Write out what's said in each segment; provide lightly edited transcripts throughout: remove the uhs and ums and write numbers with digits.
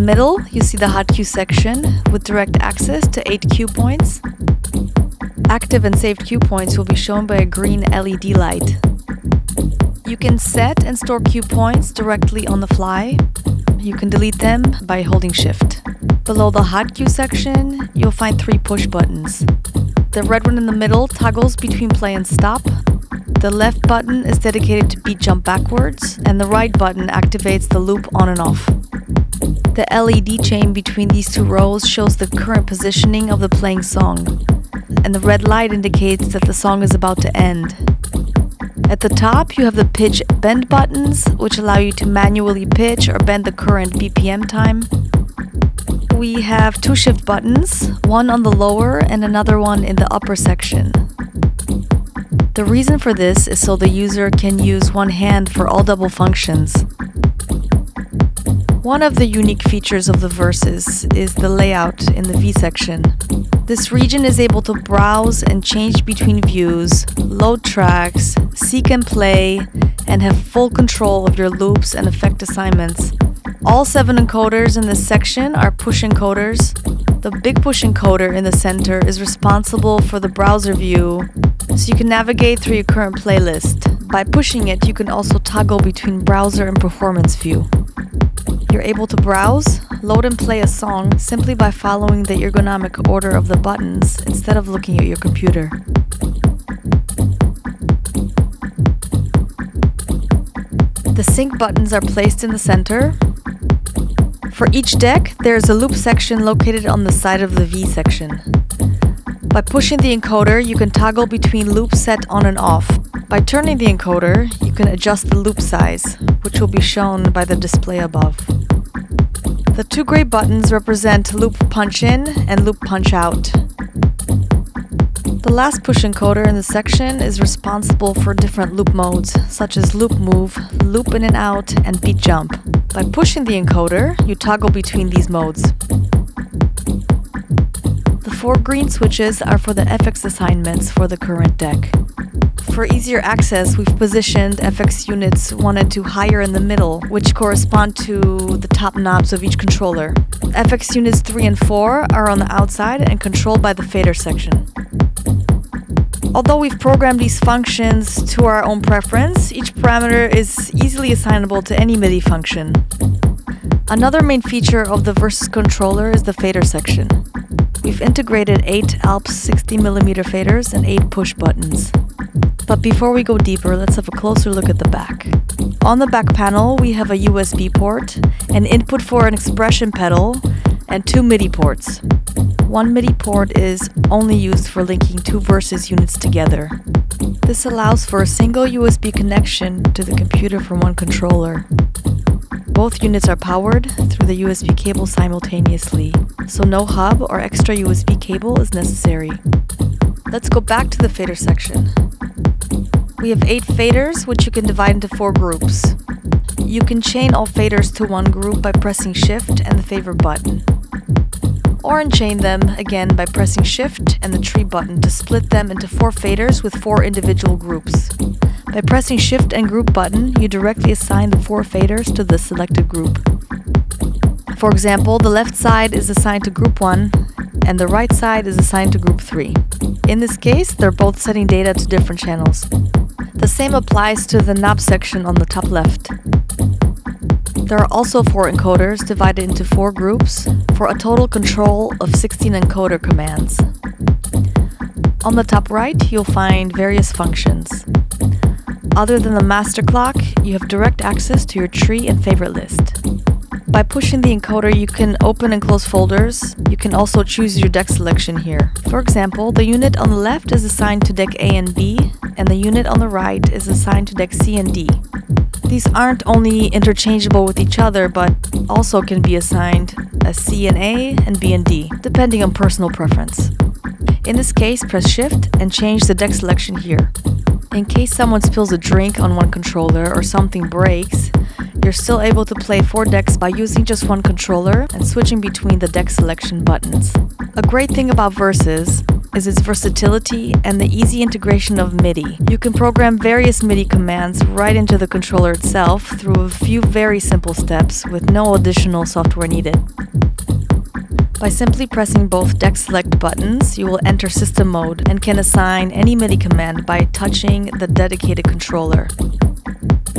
middle, you see the hot cue section with direct access to 8 cue points. Active and saved cue points will be shown by a green LED light. You can set and store cue points directly on the fly. You can delete them by holding Shift. Below the hot cue section, you'll find 3 push buttons. The red one in the middle toggles between play and stop. The left button is dedicated to beat jump backwards, and the right button activates the loop on and off. The LED chain between these 2 rows shows the current positioning of the playing song, and the red light indicates that the song is about to end. At the top, you have the pitch bend buttons, which allow you to manually pitch or bend the current BPM time. We have 2 shift buttons, one on the lower and another one in the upper section. The reason for this is so the user can use one hand for all double functions. One of the unique features of the Versus is the layout in the V section. This region is able to browse and change between views, load tracks, seek and play, and have full control of your loops and effect assignments. All 7 encoders in this section are push encoders. The big push encoder in the center is responsible for the browser view, so you can navigate through your current playlist. By pushing it, you can also toggle between browser and performance view. You're able to browse, load and play a song simply by following the ergonomic order of the buttons instead of looking at your computer. The sync buttons are placed in the center. For each deck, there is a loop section located on the side of the V section. By pushing the encoder, you can toggle between loops set on and off. By turning the encoder, you can adjust the loop size, which will be shown by the display above. The 2 gray buttons represent loop punch in and loop punch out. The last push encoder in the section is responsible for different loop modes, such as loop move, loop in and out, and beat jump. By pushing the encoder, you toggle between these modes. The 4 green switches are for the FX assignments for the current deck. For easier access, we've positioned FX units 1 and 2 higher in the middle, which correspond to the top knobs of each controller. FX units 3 and 4 are on the outside and controlled by the fader section. Although we've programmed these functions to our own preference, each parameter is easily assignable to any Midi function. Another main feature of the Versus controller is the fader section. We've integrated 8 Alps 60mm faders and 8 push buttons. But before we go deeper, let's have a closer look at the back. On the back panel, we have a USB port, an input for an expression pedal, and 2 Midi ports. One Midi port is only used for linking 2 Versus units together. This allows for a single USB connection to the computer from one controller. Both units are powered through the USB cable simultaneously, so no hub or extra USB cable is necessary. Let's go back to the fader section. We have 8 faders, which you can divide into 4 groups. You can chain all faders to one group by pressing Shift and the favorite button. Or unchain them again by pressing Shift and the tree button to split them into 4 faders with 4 individual groups. By pressing Shift and Group button, you directly assign the 4 faders to the selected group. For example, the left side is assigned to Group 1 and the right side is assigned to Group 3. In this case, they're both sending data to different channels. The same applies to the knob section on the top left. There are also 4 encoders divided into 4 groups for a total control of 16 encoder commands. On the top right, you'll find various functions. Other than the master clock, you have direct access to your tree and favorite list. By pushing the encoder, you can open and close folders. You can also choose your deck selection here. For example, the unit on the left is assigned to deck A and B, and the unit on the right is assigned to deck C and D. These aren't only interchangeable with each other, but also can be assigned as C and A and B and D, depending on personal preference. In this case, press Shift and change the deck selection here. In case someone spills a drink on one controller or something breaks, you're still able to play 4 decks by using just one controller and switching between the deck selection buttons. A great thing about Versus is its versatility and the easy integration of Midi. You can program various Midi commands right into the controller itself through a few very simple steps with no additional software needed. By simply pressing both deck select buttons, you will enter system mode and can assign any Midi command by touching the dedicated controller.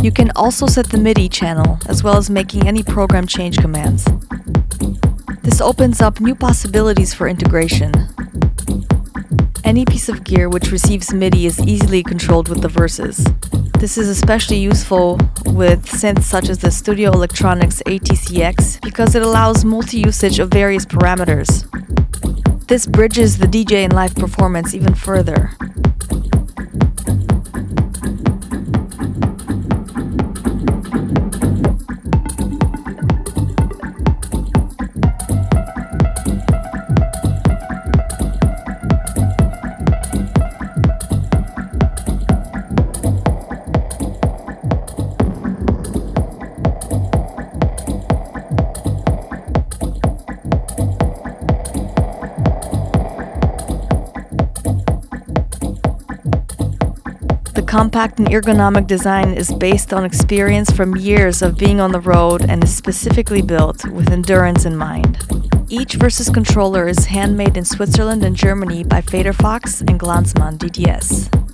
You can also set the Midi channel, as well as making any program change commands. This opens up new possibilities for integration. Any piece of gear which receives Midi is easily controlled with the verses. This is especially useful with synths such as the Studio Electronics ATC-Xi because it allows multi-usage of various parameters. This bridges the DJ and live performance even further. The compact and ergonomic design is based on experience from years of being on the road and is specifically built with endurance in mind. Each Versus controller is handmade in Switzerland and Germany by Faderfox and Glanzmann DDS.